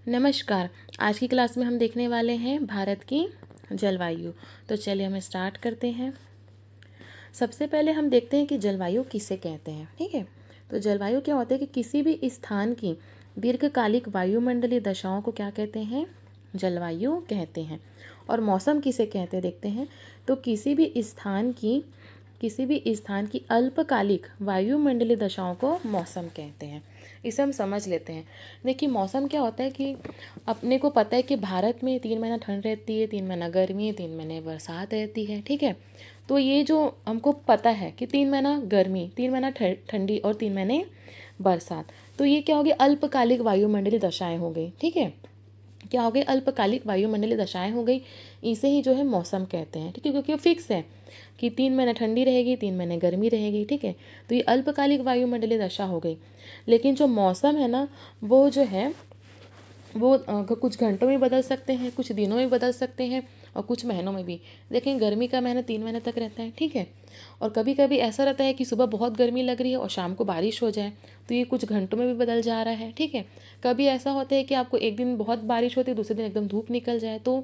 नमस्कार। आज की क्लास में हम देखने वाले हैं भारत की जलवायु। तो चलिए हम स्टार्ट करते हैं। सबसे पहले हम देखते हैं कि जलवायु किसे कहते हैं। ठीक है, तो जलवायु क्या होता है कि किसी भी स्थान की दीर्घकालिक वायुमंडलीय दशाओं को क्या कहते हैं, जलवायु कहते हैं। और मौसम किसे कहते हैं देखते हैं। तो किसी भी स्थान की अल्पकालिक वायुमंडलीय दशाओं को मौसम कहते हैं। इसे हम समझ लेते हैं। देखिए मौसम क्या होता है कि अपने को पता है कि भारत में 3 महीना ठंड रहती है, 3 महीना गर्मी, 3 महीने बरसात रहती है। ठीक है, तो ये जो हमको पता है कि 3 महीना गर्मी, 3 महीना ठंडी और 3 महीने बरसात, तो ये क्या हो गया, अल्पकालिक वायुमंडलीय दशाएं हो गई। ठीक है, क्या हो गई, अल्पकालिक वायुमंडलीय दशाएं हो गई। इसे ही जो है मौसम कहते हैं। ठीक है, क्योंकि फिक्स है कि 3 महीने ठंडी रहेगी, 3 महीने गर्मी रहेगी। ठीक है, तो ये अल्पकालिक वायुमंडलीय दशा हो गई। लेकिन जो मौसम है ना, वो जो है वो कुछ घंटों में बदल सकते हैं, कुछ दिनों में बदल सकते हैं और कुछ महीनों में भी। देखें गर्मी का महीना 3 महीने तक रहता है। ठीक है, और कभी कभी ऐसा रहता है कि सुबह बहुत गर्मी लग रही है और शाम को बारिश हो जाए, तो ये कुछ घंटों में भी बदल जा रहा है। ठीक है, कभी ऐसा होता है कि आपको एक दिन बहुत बारिश होती है, दूसरे दिन एकदम धूप निकल जाए। तो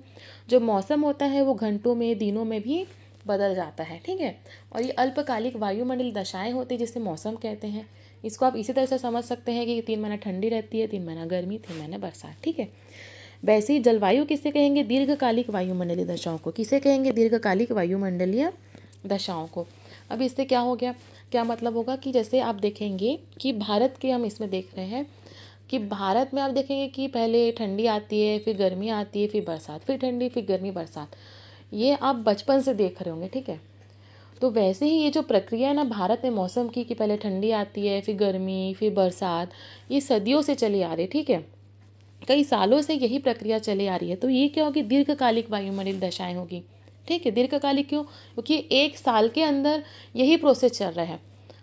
जो मौसम होता है वो घंटों में, दिनों में भी बदल जाता है। ठीक है, और ये अल्पकालिक वायुमंडलीय दशाएं होती है जिसे मौसम कहते हैं। इसको आप इसी तरह से समझ सकते हैं कि 3 महीना ठंडी रहती है, 3 महीना गर्मी, 3 महीने बरसात। ठीक है, वैसे ही जलवायु किसे कहेंगे, दीर्घकालिक वायुमंडलीय दशाओं को। किसे कहेंगे, दीर्घकालिक वायुमंडलीय दशाओं को। अब इससे क्या हो गया, क्या मतलब होगा कि जैसे आप देखेंगे कि भारत के, हम इसमें देख रहे हैं कि भारत में आप देखेंगे कि पहले ठंडी आती है, फिर गर्मी आती है, फिर बरसात, फिर ठंडी, फिर गर्मी, बरसात। ये आप बचपन से देख रहे होंगे। ठीक है, तो वैसे ही ये जो प्रक्रिया है ना भारत में मौसम की, कि पहले ठंडी आती है, फिर गर्मी, फिर बरसात, ये सदियों से चली आ रही है। ठीक है, कई सालों से यही प्रक्रिया चली आ रही है। तो ये क्या होगी, दीर्घकालिक वायुमंडलीय दशाएं होगी। ठीक है, दीर्घकालिक क्यों, क्योंकि एक साल के अंदर यही प्रोसेस चल रहा है।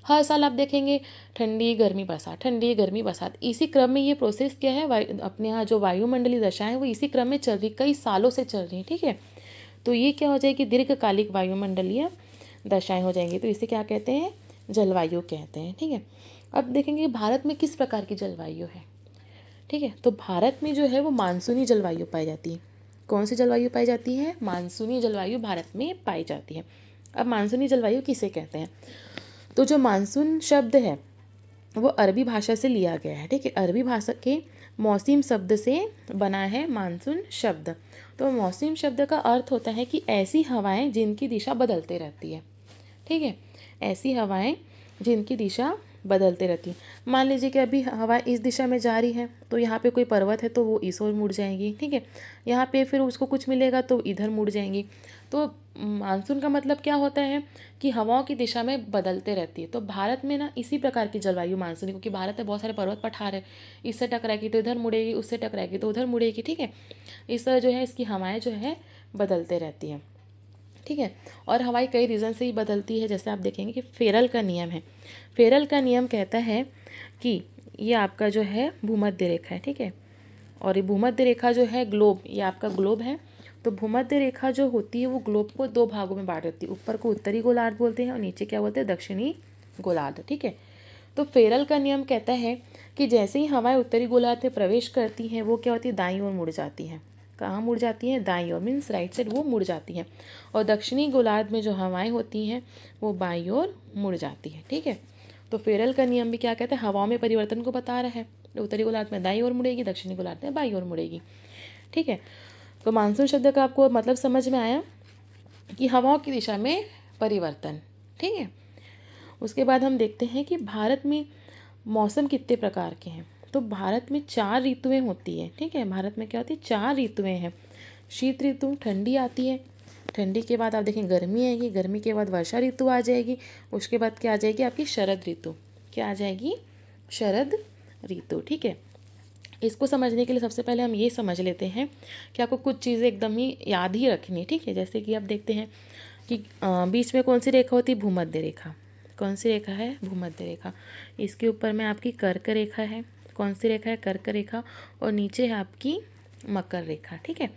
हर साल आप देखेंगे ठंडी गर्मी बरसात, ठंडी गर्मी बरसात, इसी क्रम में ये प्रोसेस क्या है, अपने यहाँ जो वायुमंडलीय दशाएं हैं वो इसी क्रम में चल रही, कई सालों से चल रही है। ठीक है, तो ये क्या हो जाएगी, दीर्घकालिक वायुमंडलीय दशाएं हो जाएंगी। तो इसे क्या कहते हैं, जलवायु कहते हैं। ठीक है, अब देखेंगे भारत में किस प्रकार की जलवायु है। ठीक है, तो भारत में जो है वो मानसूनी जलवायु पाई जाती है। कौन सी जलवायु पाई जाती है, मानसूनी जलवायु भारत में पाई जाती है। अब मानसूनी जलवायु किसे कहते हैं, तो जो मानसून शब्द है वो अरबी भाषा से लिया गया है। ठीक है, अरबी भाषा के मौसम शब्द से बना है मानसून शब्द। तो मौसम शब्द का अर्थ होता है कि ऐसी हवाएं जिनकी दिशा बदलते रहती है। ठीक है, ऐसी हवाएं जिनकी दिशा बदलते रहती है। मान लीजिए कि अभी हवा इस दिशा में जा रही है, तो यहाँ पे कोई पर्वत है तो वो इस ओर मुड़ जाएंगी। ठीक है, यहाँ पे फिर उसको कुछ मिलेगा तो इधर मुड़ जाएंगी। तो मानसून का मतलब क्या होता है कि हवाओं की दिशा में बदलते रहती है। तो भारत में ना इसी प्रकार की जलवायु मानसूनी, क्योंकि भारत में बहुत सारे पर्वत पठार है, इससे टकराएगी तो इधर मुड़ेगी, उससे टकराएगी तो उधर मुड़ेगी। ठीक है, इस तरह जो है इसकी हवाएं जो है बदलते रहती हैं। ठीक है, और हवाई कई रीज़न से ही बदलती है। जैसे आप देखेंगे कि फेरल का नियम है। फेरल का नियम कहता है कि ये आपका जो है भूमध्य रेखा है। ठीक है, और ये भूमध्य रेखा जो है ग्लोब, ये आपका ग्लोब है। तो भूमध्य रेखा जो होती है वो ग्लोब को 2 भागों में बांट देती है। ऊपर को उत्तरी गोलार्ध बोलते हैं और नीचे क्या बोलते हैं, दक्षिणी गोलार्ध। ठीक है, तो फेरल का नियम कहता है कि जैसे ही हवाएं उत्तरी गोलार्ध में प्रवेश करती हैं वो क्या होती है, दाईं ओर मुड़ जाती हैं। कहाँ मुड़ जाती हैं, दाईं ओर, मीन्स राइट साइड वो मुड़ जाती हैं। और दक्षिणी गोलार्ध में जो हवाएं होती हैं वो बाईं ओर मुड़ जाती हैं। ठीक है, तो फेरल का नियम भी क्या कहता है, हवाओं में परिवर्तन को बता रहा है। उत्तरी गोलार्ध में दाईं ओर मुड़ेगी, दक्षिणी गोलार्ध में बाईं ओर मुड़ेगी। ठीक है, तो मानसून शब्द का आपको मतलब समझ में आया कि हवाओं की दिशा में परिवर्तन। ठीक है, उसके बाद हम देखते हैं कि भारत में मौसम कितने प्रकार के हैं। तो भारत में 4 ऋतुएं होती है। ठीक है, भारत में क्या होती है, 4 ऋतुएं हैं। शीत ऋतु, ठंडी आती है, ठंडी के बाद आप देखें गर्मी आएगी, गर्मी के बाद वर्षा ऋतु आ जाएगी, उसके बाद क्या आ जाएगी आपकी शरद ऋतु। क्या आ जाएगी, शरद ऋतु। ठीक है, इसको समझने के लिए सबसे पहले हम ये समझ लेते हैं कि आपको कुछ चीज़ें एकदम ही याद ही रखनी है। ठीक है, जैसे कि आप देखते हैं कि बीच में कौन सी रेखा होती है, भूमध्य रेखा। कौन सी रेखा है, भूमध्य रेखा। इसके ऊपर में आपकी कर्क रेखा है। कौन सी रेखा है, कर्क रेखा। और नीचे है आपकी मकर रेखा। ठीक है,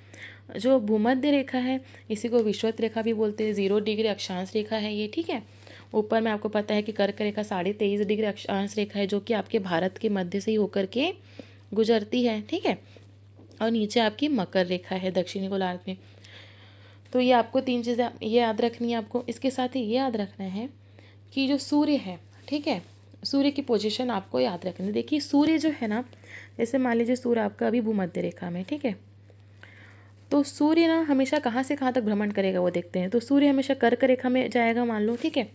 जो भूमध्य रेखा है इसी को विषुवत रेखा भी बोलते हैं, 0 डिग्री अक्षांश रेखा है ये। ठीक है, ऊपर में आपको पता है कि कर्क रेखा 23.5 डिग्री अक्षांश रेखा है, जो कि आपके भारत के मध्य से ही होकर के गुजरती है। ठीक है, और नीचे आपकी मकर रेखा है दक्षिणी गोलार्ध में। तो ये आपको 3 चीज़ें ये याद रखनी है आपको। इसके साथ ही ये याद रखना है कि जो सूर्य है, ठीक है, सूर्य की पोजीशन आपको याद रखनी है। देखिए सूर्य जो है ना, जैसे मान लीजिए सूर्य आपका अभी भूमध्य रेखा में, ठीक है, तो सूर्य ना हमेशा कहाँ से कहाँ तक भ्रमण करेगा वो देखते हैं। तो सूर्य हमेशा कर्क रेखा में जाएगा मान लो, ठीक है,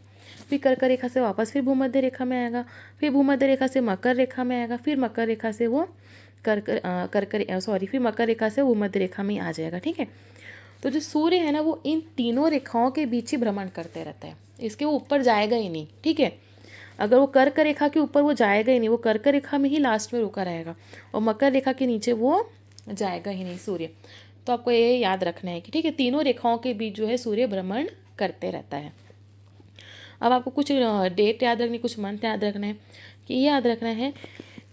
फिर कर्क रेखा से वापस फिर भूमध्य रेखा में आएगा, फिर भूमध्य रेखा से मकर रेखा में आएगा, फिर मकर रेखा से वो फिर मकर रेखा से भूमध्य रेखा में आ जाएगा, ठीक है। तो जो सूर्य है ना वो इन तीनों रेखाओं के बीच ही भ्रमण करते रहता है, इसके वो ऊपर जाएगा ही नहीं, ठीक है। अगर वो कर्क रेखा के ऊपर वो जाएगा ही नहीं, वो कर्क रेखा में ही लास्ट में रुका रहेगा, और मकर रेखा के नीचे वो जाएगा ही नहीं सूर्य। तो आपको ये याद रखना है कि ठीक है, तीनों रेखाओं के बीच जो है सूर्य भ्रमण करते रहता है। अब आपको कुछ डेट याद रखनी, कुछ मंथ याद रखना है। कि ये याद रखना है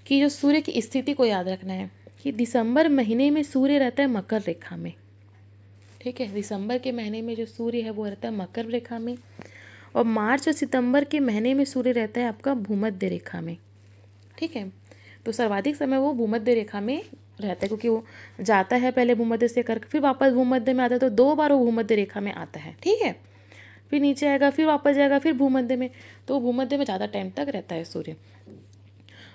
कि जो सूर्य की स्थिति को याद रखना है कि दिसंबर महीने में सूर्य रहता है मकर रेखा में, ठीक है, दिसंबर के महीने में जो सूर्य है वो रहता है मकर रेखा में, और मार्च और सितंबर के महीने में सूर्य रहता है आपका भूमध्य रेखा में, ठीक है। तो सर्वाधिक समय वो भूमध्य रेखा में रहता है, क्योंकि वो जाता है पहले भूमध्य से करके फिर वापस भूमध्य में आता है, तो 2 बार वो भूमध्य रेखा में आता है, ठीक है। फिर नीचे आएगा, फिर वापस जाएगा, फिर भूमध्य में, तो भूमध्य में ज़्यादा टाइम तक रहता है सूर्य।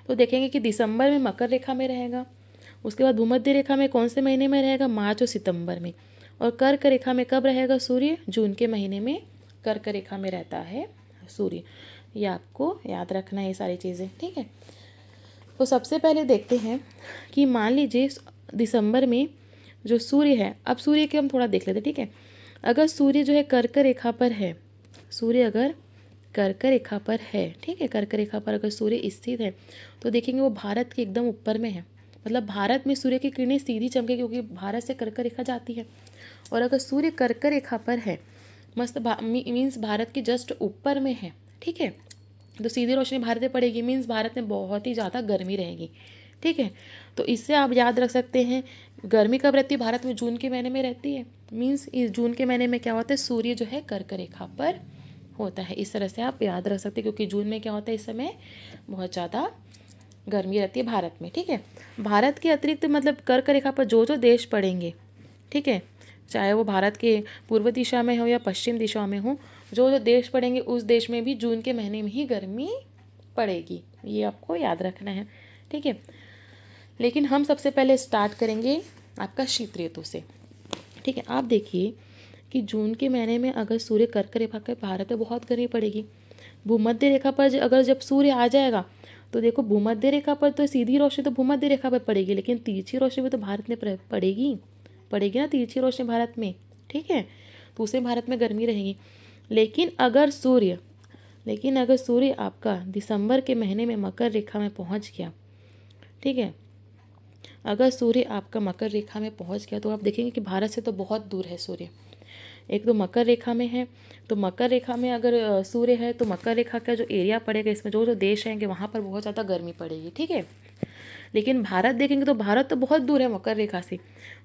तो देखेंगे कि दिसंबर में मकर रेखा में रहेगा, उसके बाद भूमध्य रेखा में कौन से महीने में रहेगा, मार्च और सितंबर में, और कर्क रेखा में कब रहेगा सूर्य, जून के महीने में कर्क रेखा में रहता है सूर्य। ये आपको याद रखना है ये सारी चीज़ें, ठीक है। तो सबसे पहले देखते हैं कि मान लीजिए दिसंबर में जो सूर्य है, अब सूर्य के हम थोड़ा देख लेते हैं, ठीक है। अगर सूर्य जो है कर्क रेखा पर है, सूर्य अगर कर्क रेखा पर है, ठीक है, कर्क रेखा पर अगर सूर्य स्थित है तो देखेंगे वो भारत के एकदम ऊपर में है, मतलब भारत में सूर्य की किरणें सीधी चमके, क्योंकि भारत से कर्क रेखा जाती है। और अगर सूर्य कर्क रेखा पर है, मस्त मीन्स भारत के जस्ट ऊपर में है, ठीक है, तो सीधी रोशनी भारत में पड़ेगी, मीन्स भारत में बहुत ही ज़्यादा गर्मी रहेगी, ठीक है। तो इससे आप याद रख सकते हैं गर्मी कब रहती है भारत में, जून के महीने में रहती है, मीन्स इस जून के महीने में क्या होता है, सूर्य जो है कर्क रेखा पर होता है। इस तरह से आप याद रख सकते हैं, क्योंकि जून में क्या होता है, इस समय बहुत ज़्यादा गर्मी रहती है भारत में, ठीक है। भारत के अतिरिक्त मतलब कर्क रेखा पर जो जो देश पड़ेंगे, ठीक है, चाहे वो भारत के पूर्व दिशा में हो या पश्चिम दिशा में हो, जो जो देश पड़ेंगे उस देश में भी जून के महीने में ही गर्मी पड़ेगी, ये आपको याद रखना है, ठीक है। लेकिन हम सबसे पहले स्टार्ट करेंगे आपका शीत ऋतु से, ठीक है। आप देखिए कि जून के महीने में अगर सूर्य कर्क रेखा के भारत में बहुत गर्मी पड़ेगी, भूमध्य रेखा पर अगर जब सूर्य आ जाएगा तो देखो भूमध्य रेखा पर तो सीधी रोशनी तो भूमध्य रेखा पर पड़ेगी, लेकिन तिरछी रोशनी भी तो भारत में पड़ेगी पड़ेगी ना, तिरछी रोशनी भारत में, ठीक है, तो उसे भारत में गर्मी रहेगी। लेकिन अगर सूर्य आपका दिसंबर के महीने में मकर रेखा में पहुंच गया, ठीक है, अगर सूर्य आपका मकर रेखा में पहुंच गया तो आप देखेंगे कि भारत से तो बहुत दूर है सूर्य, एक तो मकर रेखा में है, तो मकर रेखा में अगर सूर्य है तो मकर रेखा का जो एरिया पड़ेगा इसमें जो जो देश रहेंगे वहाँ पर बहुत ज़्यादा गर्मी पड़ेगी, ठीक है। लेकिन भारत देखेंगे तो भारत तो बहुत दूर है मकर रेखा से,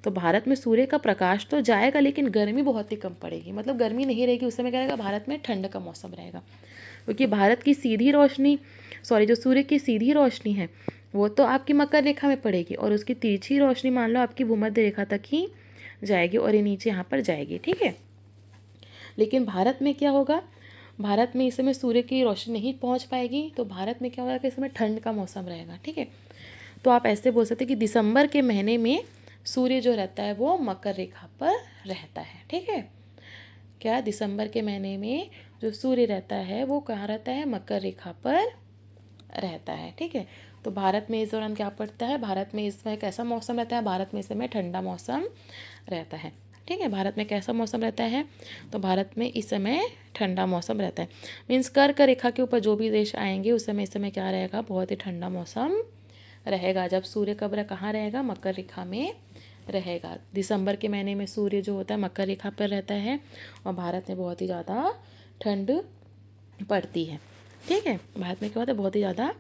तो भारत में सूर्य का प्रकाश तो जाएगा लेकिन गर्मी बहुत ही कम पड़ेगी, मतलब गर्मी नहीं रहेगी, उस समय क्या रहेगा, भारत में ठंड का मौसम रहेगा, क्योंकि भारत की सीधी रोशनी जो सूर्य की सीधी रोशनी है वो तो आपकी मकर रेखा में पड़ेगी, और उसकी तिरछी रोशनी मान लो आपकी भूमध्य रेखा तक ही जाएगी और ये नीचे यहाँ पर जाएगी, ठीक है। लेकिन भारत में क्या होगा, भारत में इस समय सूर्य की रोशनी नहीं पहुँच पाएगी, तो भारत में क्या होगा कि इस समय ठंड का मौसम रहेगा, ठीक है। तो आप ऐसे बोल सकते हैं कि दिसंबर के महीने में सूर्य जो रहता है वो मकर रेखा पर रहता है, ठीक है। क्या दिसंबर के महीने में जो सूर्य रहता है वो कहाँ रहता है, मकर रेखा पर रहता है, ठीक है। तो भारत में इस दौरान क्या पड़ता है, भारत में इस समय कैसा मौसम रहता है, भारत में इस समय ठंडा मौसम रहता है, ठीक है। भारत में कैसा मौसम रहता है, तो भारत में इस समय ठंडा मौसम रहता है, मीन्स कर्क रेखा के ऊपर जो भी देश आएंगे उस समय इस समय क्या रहेगा, बहुत ही ठंडा मौसम रहेगा। जब सूर्य कब कहाँ रहेगा, मकर रेखा में रहेगा। दिसंबर के महीने में सूर्य जो होता है मकर रेखा पर रहता है और भारत में बहुत ही ज़्यादा ठंड पड़ती है, ठीक है। भारत में क्या होता है, बहुत ही ज़्यादा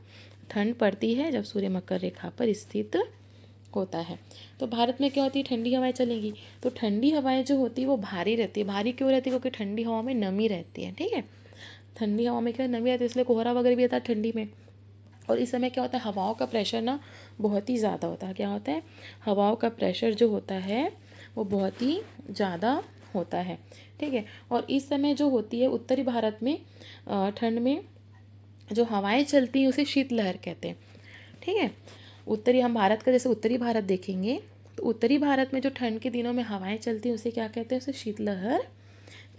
ठंड पड़ती है जब सूर्य मकर रेखा पर स्थित होता है। तो भारत में क्या होती है, ठंडी हवाएं चलेंगी, तो ठंडी हवाएं जो होती है वो भारी रहती है। भारी क्यों रहती है, क्योंकि ठंडी हवा में नमी रहती है, ठीक है। ठंडी हवा में क्या नमी रहती है, इसलिए कोहरा वगैरह भी आता है ठंडी में, और इस समय क्या होता है, हवाओं का प्रेशर ना बहुत ही ज़्यादा होता है। क्या होता है, हवाओं का प्रेशर जो होता है वो बहुत ही ज़्यादा होता है, ठीक है। और इस समय जो होती है उत्तरी भारत में ठंड में जो हवाएं चलती हैं उसे शीतलहर कहते हैं, ठीक है। उत्तरी, हम भारत का जैसे उत्तरी भारत देखेंगे तो उत्तरी भारत में जो ठंड के दिनों में हवाएं चलती हैं उसे क्या कहते हैं, उसे शीतलहर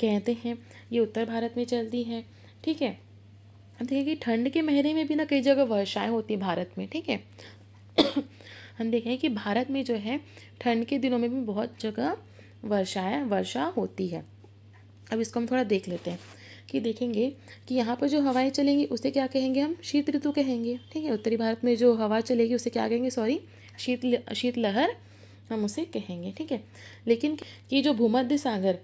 कहते हैं। ये उत्तर भारत में चलती है, ठीक है। अब देखिए कि ठंड के महीने में भी ना कई जगह वर्षाएं होती है भारत में, ठीक है। हम देखें कि भारत में जो है ठंड के दिनों में भी बहुत जगह वर्षा होती है। अब इसको हम थोड़ा देख लेते हैं कि देखेंगे कि यहाँ पर जो हवाएं चलेंगी उसे क्या कहेंगे, हम शीत ऋतु कहेंगे, ठीक है। उत्तरी भारत में जो हवा चलेगी उसे क्या कहेंगे, सॉरी, शीतलहर हम उसे कहेंगे, ठीक है। लेकिन कि जो भूमध्य सागर,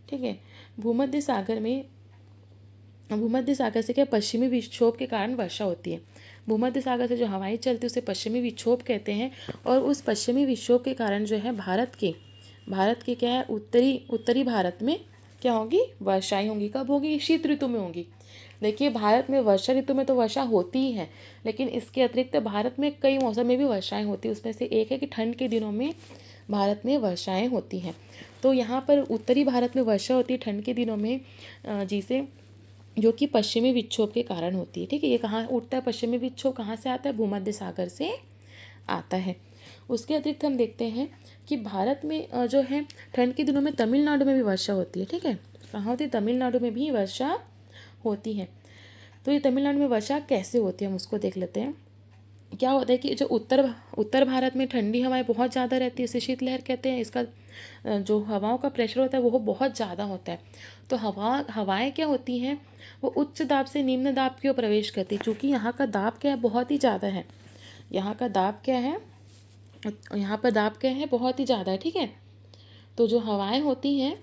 ठीक है, भूमध्य सागर से क्या पश्चिमी विक्षोभ के कारण वर्षा होती है। भूमध्य सागर से जो हवाएं चलती है उसे पश्चिमी विक्षोभ कहते हैं। और उस पश्चिमी विक्षोभ के कारण जो है भारत के क्या है, उत्तरी भारत में क्या होगी, वर्षाएं होंगी। कब होगी, शीत ऋतु में होंगी। देखिए भारत में वर्षा ऋतु में तो वर्षा होती ही है, लेकिन इसके अतिरिक्त भारत में कई मौसम में भी वर्षाएं होती है। उसमें से एक है कि ठंड के दिनों में भारत में वर्षाएं होती हैं। तो यहाँ पर उत्तरी भारत में वर्षा होती है ठंड के दिनों में, जिसे जो कि पश्चिमी विक्षोभ के कारण होती है, ठीक है। ये कहाँ उठता है, पश्चिमी विक्षोभ कहाँ से आता है, भूमध्य सागर से आता है। उसके अतिरिक्त हम देखते हैं कि भारत में जो है ठंड के दिनों में तमिलनाडु में भी वर्षा होती है, ठीक है। कहाँ होती है, तमिलनाडु में भी वर्षा होती है। तो ये तमिलनाडु में वर्षा कैसे होती है हम उसको देख लेते हैं। क्या होता है कि जो उत्तर भारत में ठंडी हवाएं बहुत ज़्यादा रहती है, उसे शीतलहर कहते हैं। इसका जो हवाओं का प्रेशर होता है वो बहुत ज़्यादा होता है। तो हवाएं क्या होती हैं, वो उच्च दाब से निम्न दाब की ओर प्रवेश करती है। चूँकि यहाँ का दाब क्या है, बहुत ही ज़्यादा है। यहाँ का दाब क्या है, यहाँ पर दाब क्या है, बहुत ही ज़्यादा है, ठीक है। तो जो हवाएं होती हैं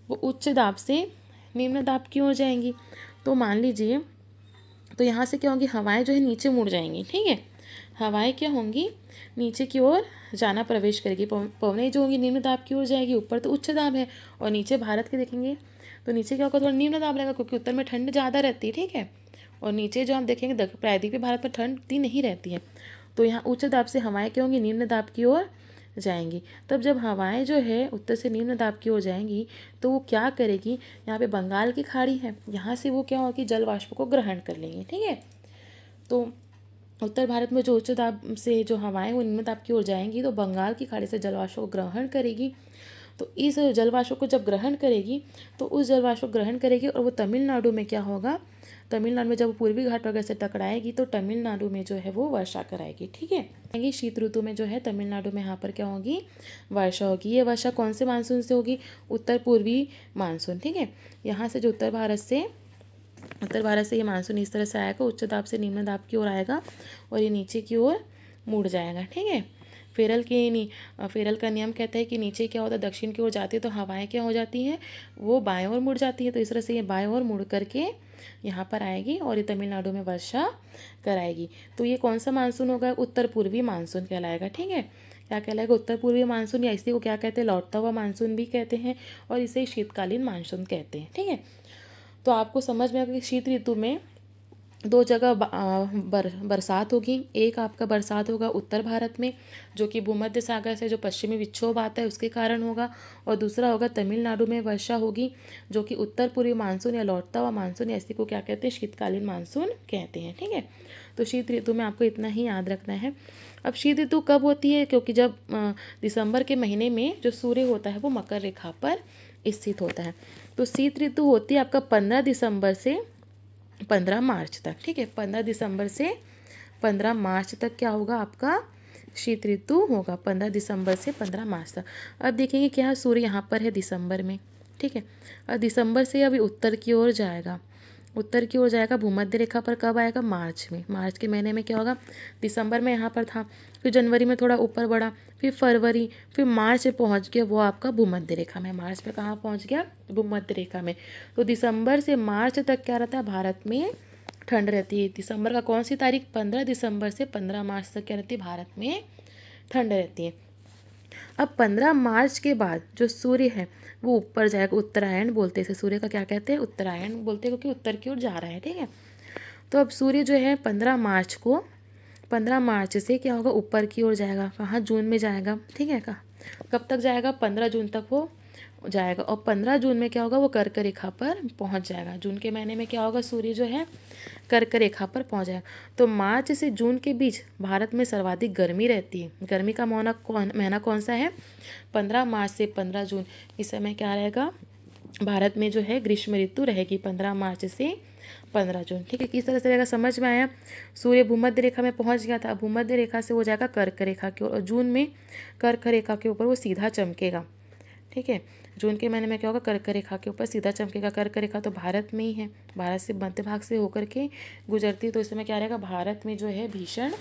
वो उच्च दाब से निम्न दाब की ओर जाएंगी। तो मान लीजिए, तो यहाँ से क्या होंगी, हवाएं जो है नीचे मुड़ जाएंगी, ठीक है। हवाएं क्या होंगी, नीचे की ओर जाना प्रवेश करेगी। पवनें जो होंगी निम्न दाब की ओर जाएगी। ऊपर तो उच्च दाब है और नीचे भारत के देखेंगे तो नीचे क्या होगा, थोड़ा निम्न दाब रहेगा, क्योंकि उत्तर में ठंड ज़्यादा रहती है, ठीक है। और नीचे जो हम देखेंगे प्रायद्वीपीय भारत में ठंड इतनी नहीं रहती है। तो यहाँ उच्च दाब से हवाएं क्या होंगी, निम्न दाब की ओर जाएंगी। तब जब हवाएं जो है उत्तर से निम्न दाब की ओर जाएंगी तो वो क्या करेगी, यहाँ पे बंगाल की खाड़ी है, यहाँ से वो क्या होगी, जल वाष्प को ग्रहण कर लेंगे, ठीक है। तो उत्तर भारत में जो उच्च दाब से जो हवाएं वो निम्न दाब की ओर जाएंगी तो बंगाल की खाड़ी से जलवाष्प को ग्रहण करेगी। तो इस जलवाष्प को जब ग्रहण करेगी तो उस जलवाष्प को ग्रहण करेगी और वो तमिलनाडु में क्या होगा, तमिलनाडु में जब पूर्वी घाट वगैरह से टकराएगी तो तमिलनाडु में जो है वो वर्षा कराएगी, ठीक है। शीत ऋतु में जो है तमिलनाडु में यहाँ पर क्या होगी, वर्षा होगी। ये वर्षा कौन से मानसून से होगी, उत्तर पूर्वी मानसून, ठीक है। यहाँ से जो उत्तर भारत से ये मानसून इस तरह से आएगा, उच्च दाब से निम्न दाब की ओर आएगा और ये नीचे की ओर मुड़ जाएगा, ठीक है। फेरल का नियम कहता है कि नीचे क्या होता है, दक्षिण की ओर जाती है तो हवाएं क्या हो जाती हैं, वो बाएं ओर मुड़ जाती है। तो इस तरह से ये बाएं ओर मुड़ करके यहाँ पर आएगी और ये तमिलनाडु में वर्षा कराएगी। तो ये कौन सा मानसून होगा, उत्तर पूर्वी मानसून कहलाएगा, ठीक है। क्या कहलाएगा, उत्तर पूर्वी मानसून, या इसी को क्या कहते हैं, लौटता हुआ मानसून भी कहते हैं और इसे शीतकालीन मानसून कहते हैं, ठीक है। तो आपको समझ में आएगा कि शीत ऋतु में दो जगह बरसात होगी। एक आपका बरसात होगा उत्तर भारत में जो कि भूमध्य सागर से जो पश्चिमी विक्षोभ आता है उसके कारण होगा, और दूसरा होगा तमिलनाडु में वर्षा होगी जो कि उत्तर पूर्वी मानसून या लौटता हुआ मानसून, या इसी को क्या कहते हैं, शीतकालीन मानसून कहते हैं, ठीक है। तो शीत ऋतु में आपको इतना ही याद रखना है। अब शीत ऋतु कब होती है, क्योंकि जब दिसंबर के महीने में जो सूर्य होता है वो मकर रेखा पर स्थित होता है। तो शीत ऋतु होती है आपका 15 दिसंबर से 15 मार्च तक, ठीक है। 15 दिसंबर से 15 मार्च तक क्या होगा, आपका शीत ऋतु होगा, 15 दिसंबर से 15 मार्च तक। अब देखेंगे क्या सूर्य यहाँ पर है दिसंबर में, ठीक है। और दिसंबर से अभी उत्तर की ओर जाएगा, भूमध्य रेखा पर कब आएगा, मार्च में। मार्च के महीने में क्या होगा, दिसंबर में यहाँ पर था, फिर जनवरी में थोड़ा ऊपर बढ़ा, फिर फरवरी, फिर मार्च में पहुँच गया वो आपका भूमध्य रेखा में। मार्च में कहाँ पहुँच गया, भूमध्य रेखा में। तो दिसंबर से मार्च तक क्या रहता है, भारत में ठंड रहती है। दिसंबर का कौन सी तारीख, 15 दिसंबर से 15 मार्च तक क्या रहती है, भारत में ठंड रहती है। अब 15 मार्च के बाद जो सूर्य है वो ऊपर जाएगा, उत्तरायण बोलते हैं इसे, सूर्य का क्या कहते हैं, उत्तरायण बोलते हैं, क्योंकि उत्तर की ओर जा रहा है, ठीक है। तो अब सूर्य जो है 15 मार्च को 15 मार्च से क्या होगा, ऊपर की ओर जाएगा। कहाँ, जून में जाएगा। ठीक है, कहाँ कब तक जाएगा, 15 जून तक वो जाएगा। और 15 जून में क्या होगा, वो कर्क रेखा पर पहुंच जाएगा। जून के महीने में क्या होगा, सूर्य जो है कर्क रेखा पर पहुंच जाएगा। तो मार्च से जून के बीच भारत में सर्वाधिक गर्मी रहती है। गर्मी का महीना कौन सा है, 15 मार्च से 15 जून। इस समय क्या रहेगा, भारत में जो है ग्रीष्म ऋतु रहेगी 15 मार्च से 15 जून। ठीक है, किस तरह से रहेगा समझ में आया। सूर्य भूमध्य रेखा में पहुंच गया था, भूमध्य रेखा से हो जाएगा कर्क रेखा की ओर, और जून में कर्क रेखा के ऊपर वो सीधा चमकेगा। ठीक है, जून के महीने में क्या होगा, कर्क रेखा के ऊपर सीधा चमकेगा। कर्क रेखा तो भारत में ही है, भारत से मध्य भाग से होकर के गुजरती, तो इस समय क्या रहेगा, भारत में जो है भीषण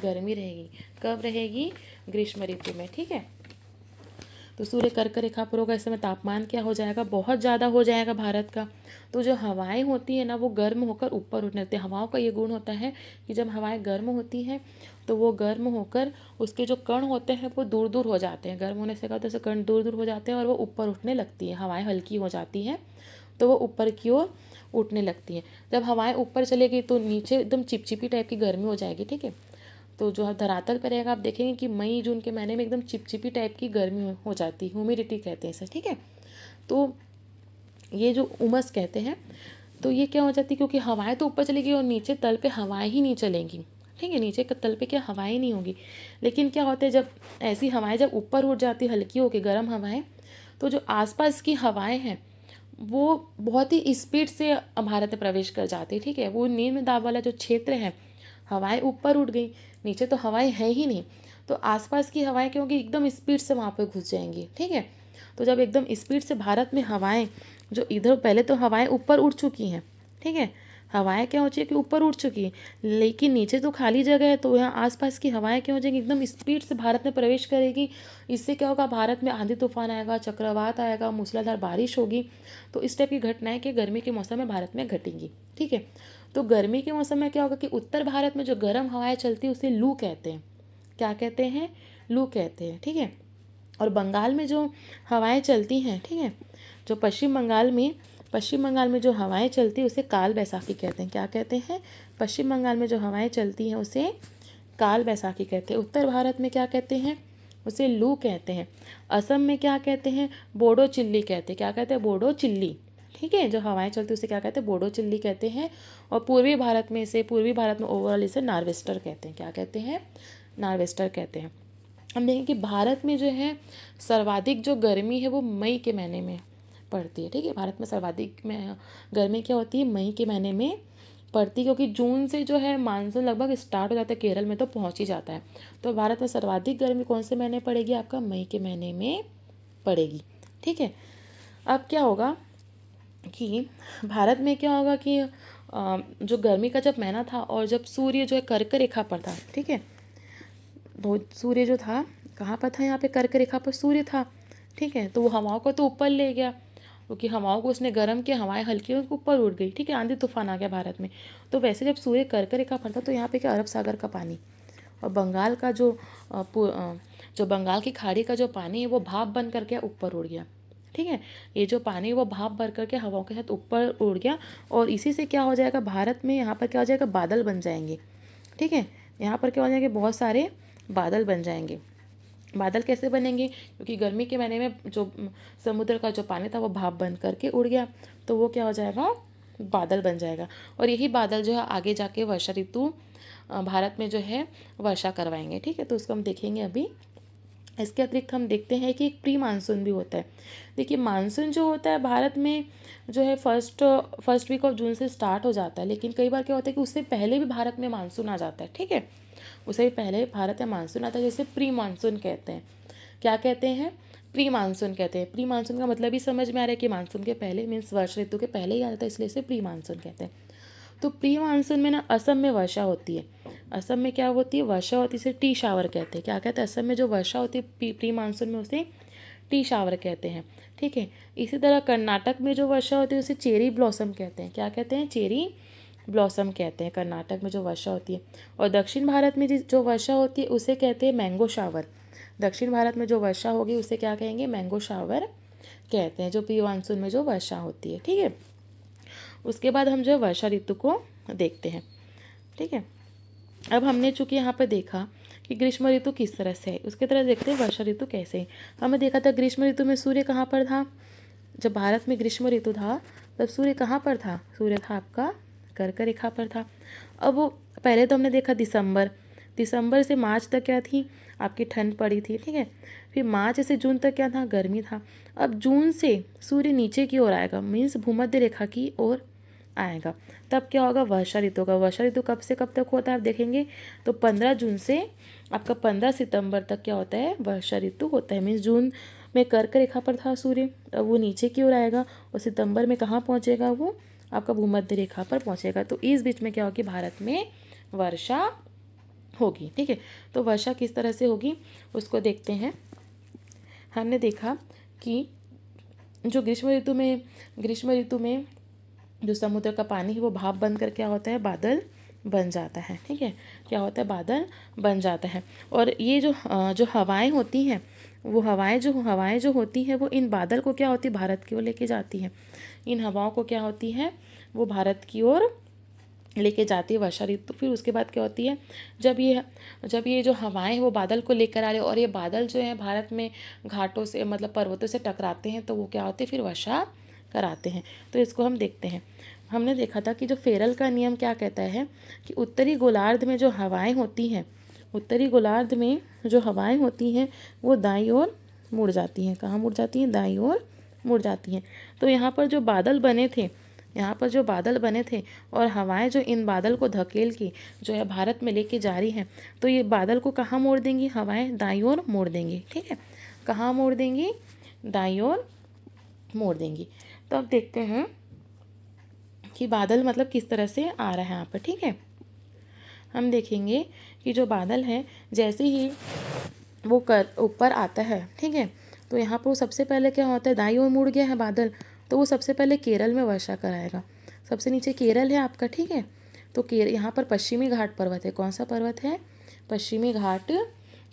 गर्मी रहेगी। कब रहेगी, ग्रीष्म ऋतु में। ठीक है, तो सूर्य कर्क रेखा पर होगा, इस समय तापमान क्या हो जाएगा, बहुत ज़्यादा हो जाएगा भारत का। तो जो हवाएं होती है ना, वो गर्म होकर ऊपर उठने लगती है। हवाओं का ये गुण होता है कि जब हवाएं गर्म होती हैं तो वो गर्म होकर उसके जो कण होते हैं वो दूर दूर हो जाते हैं। गर्म होने से क्या होता है, कण दूर दूर हो जाते हैं और वो ऊपर उठने लगती है। हवाएं हल्की हो जाती हैं तो वो ऊपर की ओर उठने लगती हैं। जब हवाएं ऊपर चलेगी तो नीचे एकदम चिपचिपी टाइप की गर्मी हो जाएगी। ठीक है, तो जो धरातल पर रहेगा आप देखेंगे कि मई जून के महीने में एकदम चिपचिपी टाइप की गर्मी हो जाती है, ह्यूमिडिटी कहते हैं इसे। ठीक है, तो ये जो उमस कहते हैं, तो ये क्या हो जाती है, क्योंकि हवाएं तो ऊपर चलेगी और नीचे तल पे हवाएं ही नहीं चलेंगी। ठीक है, नीचे के तल पे क्या हवाएं नहीं होगी। लेकिन क्या होता है, जब ऐसी हवाएं जब ऊपर उठ जाती हल्की होकर गर्म हवाएं, तो जो आसपास की हवाएं हैं वो बहुत ही स्पीड से भारत में प्रवेश कर जाती है। ठीक है, वो निम्न दाब वाला जो क्षेत्र है, हवाएं ऊपर उठ गई, नीचे तो हवाएं है ही नहीं, तो आसपास की हवाएं क्या होंगी, एकदम स्पीड से वहाँ पे घुस जाएंगी। ठीक है, तो जब एकदम स्पीड से भारत में हवाएं जो इधर, पहले तो हवाएं ऊपर उठ चुकी हैं। ठीक है, हवाएं क्या हो चुकी है कि ऊपर उठ चुकी है, लेकिन नीचे तो खाली जगह है, तो यहाँ आसपास की हवाएं क्या हो जाएंगी, एकदम स्पीड से भारत में प्रवेश करेगी। इससे क्या होगा, भारत में आंधी तूफान आएगा, चक्रवात आएगा, मूसलाधार बारिश होगी। तो इस टाइप की घटनाएं कि गर्मी के मौसम में भारत में घटेंगी। ठीक है, तो गर्मी के मौसम में क्या होगा कि उत्तर भारत में जो गर्म हवाएं चलती है उसे लू कहते हैं। क्या कहते हैं, लू कहते हैं। ठीक है, और बंगाल में जो हवाएं चलती हैं, ठीक है, जो पश्चिम बंगाल में जो हवाएं चलती है उसे काल बैसाखी कहते हैं। क्या कहते हैं, पश्चिम बंगाल में जो हवाएं चलती हैं उसे काल बैसाखी कहते हैं। उत्तर भारत में क्या कहते हैं, उसे लू कहते हैं। असम में क्या कहते हैं, बोडो चिल्ली कहते हैं। क्या कहते हैं, बोडो चिल्ली। ठीक है, जो हवाएं चलती है उसे क्या कहते हैं, बोडो चिल्ली कहते हैं। और पूर्वी भारत में ओवरऑल इसे नार्वेस्टर कहते हैं। क्या कहते हैं, नार्वेस्टर कहते हैं। हम देखें कि भारत में जो है सर्वाधिक जो गर्मी है वो मई के महीने में पड़ती है। ठीक है, भारत में सर्वाधिक में गर्मी क्या होती है, मई के महीने में पड़ती है, क्योंकि जून से जो है मानसून लगभग स्टार्ट हो जाता है, केरल में तो पहुंच ही जाता है। तो भारत में सर्वाधिक गर्मी कौन से महीने पड़ेगी, आपका मई के महीने में पड़ेगी। ठीक है, अब क्या होगा कि भारत में क्या होगा कि जो गर्मी का जब महीना था और जब सूर्य जो है कर्क रेखा पर था। ठीक है, तो सूर्य जो था कहाँ पर था, यहाँ पे कर्क रेखा पर सूर्य था। ठीक है, तो वो हवाओं को तो ऊपर ले गया, क्योंकि हवाओं को उसने गर्म किया, हवाएं हल्की ऊपर उड़ गई। ठीक है, आंधी तूफान आ गया भारत में। तो वैसे जब सूर्य कर्क रेखा पर था तो यहाँ पे क्या, अरब सागर का पानी और बंगाल का जो बंगाल की खाड़ी का जो पानी है वो भाप बन करके ऊपर उड़ गया। ठीक है, ये जो पानी वो भाप भर करके हवाओं के साथ ऊपर उड़ गया, और इसी से क्या हो जाएगा, भारत में यहाँ पर क्या हो जाएगा, बादल बन जाएंगे। ठीक है, यहाँ पर क्या हो जाएंगे, बहुत सारे बादल बन जाएंगे। बादल कैसे बनेंगे, क्योंकि गर्मी के महीने में जो समुद्र का जो पानी था वो भाप बन करके उड़ गया, तो वो क्या हो जाएगा, बादल बन जाएगा। और यही बादल जो है आगे जाके वर्षा ऋतु भारत में जो है वर्षा करवाएंगे। ठीक है, तो उसको हम देखेंगे अभी। इसके अतिरिक्त हम देखते हैं कि एक प्री मानसून भी होता है। देखिए, मानसून जो होता है भारत में जो है फर्स्ट वीक ऑफ जून से स्टार्ट हो जाता है, लेकिन कई बार क्या होता है कि उससे पहले भी भारत में मानसून आ जाता है। ठीक है, उससे भी पहले भारत में मानसून आता है, जैसे प्री मानसून कहते हैं। क्या कहते हैं, प्री मानसून कहते हैं। प्री मानसून का मतलब ही समझ में आ रहा है कि मानसून के पहले मीन्स वर्षा ऋतु के पहले ही आ जाता है, इसलिए इसे प्री मानसून कहते हैं। तो प्री मानसून में ना असम में वर्षा होती है। असम में क्या होती है, वर्षा होती है, इसे टी शावर कहते हैं। क्या कहते हैं, असम में जो वर्षा होती है प्री मानसून में उसे टी शावर कहते हैं। ठीक है, इसी तरह कर्नाटक में जो वर्षा होती है उसे चेरी ब्लॉसम कहते हैं। क्या कहते हैं, चेरी ब्लॉसम कहते हैं कर्नाटक में जो वर्षा होती है। और दक्षिण भारत में जो वर्षा होती है उसे कहते हैं मैंगो शावर। दक्षिण भारत में जो वर्षा होगी उसे क्या कहेंगे, मैंगो शावर कहते हैं, जो प्री मानसून में जो वर्षा होती है। ठीक है, उसके बाद हम जो वर्षा ऋतु को देखते हैं। ठीक है, अब हमने चूंकि यहाँ पर देखा कि ग्रीष्म ऋतु किस तरह से है, उसकी तरह देखते हैं वर्षा ऋतु कैसे है। हमने देखा था ग्रीष्म ऋतु में सूर्य कहाँ पर था, जब भारत में ग्रीष्म ऋतु था तब सूर्य कहाँ पर था, सूर्य था आपका कर्क रेखा पर था। अब वो पहले तो हमने देखा दिसंबर से मार्च तक क्या थी आपकी ठंड पड़ी थी, ठीक है। फिर मार्च से जून तक क्या था, गर्मी था। अब जून से सूर्य नीचे की ओर आएगा, मीन्स भूमध्य रेखा की ओर आएगा, तब क्या होगा, वर्षा ऋतु होगा। वर्षा ऋतु कब से कब तक होता है आप देखेंगे तो 15 जून से आपका 15 सितंबर तक क्या होता है, वर्षा ऋतु होता है। मीन्स जून में कर्क रेखा पर था सूर्य, अब वो नीचे की ओर आएगा और सितंबर में कहाँ पहुँचेगा, वो आपका भूमध्य रेखा पर पहुँचेगा। तो इस बीच में क्या होगी, भारत में वर्षा होगी, ठीक है। तो वर्षा किस तरह से होगी उसको देखते हैं। हमने देखा कि जो ग्रीष्म ऋतु में जो समुद्र का पानी है वो भाप बनकर क्या होता है, बादल बन जाता है, ठीक है। क्या होता है, बादल बन जाता है। और ये जो हवाएं होती हैं, वो हवाएं जो होती हैं वो इन बादल को क्या होती है, भारत की ओर लेके जाती हैं। इन हवाओं को क्या होती है, वो भारत की ओर लेके जाती है वर्षा ऋतु। फिर उसके बाद क्या होती है, जब ये जो हवाएं वो बादल को लेकर आ रहे और ये बादल जो है भारत में घाटों से मतलब पर्वतों से टकराते हैं, तो वो क्या होती है, फिर वर्षा कराते हैं। तो इसको हम देखते हैं। हमने देखा था कि जो फेरल का नियम क्या कहता है कि उत्तरी गोलार्ध में जो हवाएं होती हैं, उत्तरी गोलार्ध में जो हवाएं होती हैं वो दाईं ओर मुड़ जाती हैं। कहाँ मुड़ जाती हैं, दाईं ओर मुड़ जाती हैं। तो यहाँ पर जो बादल बने थे और हवाएं जो इन बादल को धकेल के जो है भारत में लेके जा रही हैं, तो ये बादल को कहाँ मोड़ देंगी, हवाएं दाईं ओर मोड़ देंगी, ठीक है। कहाँ मोड़ देंगी, दाईं ओर मोड़ देंगी। तो अब देखते हैं कि बादल मतलब किस तरह से आ रहा है यहाँ पर, ठीक है। हम देखेंगे कि जो बादल है जैसे ही वो ऊपर आता है, ठीक है, तो यहाँ पर सबसे पहले क्या होता है, दाईं ओर मुड़ गया है बादल, तो वो सबसे पहले केरल में वर्षा कराएगा। सबसे नीचे केरल है आपका, ठीक है। तो यहाँ पर पश्चिमी घाट पर्वत है। कौन सा पर्वत है, पश्चिमी घाट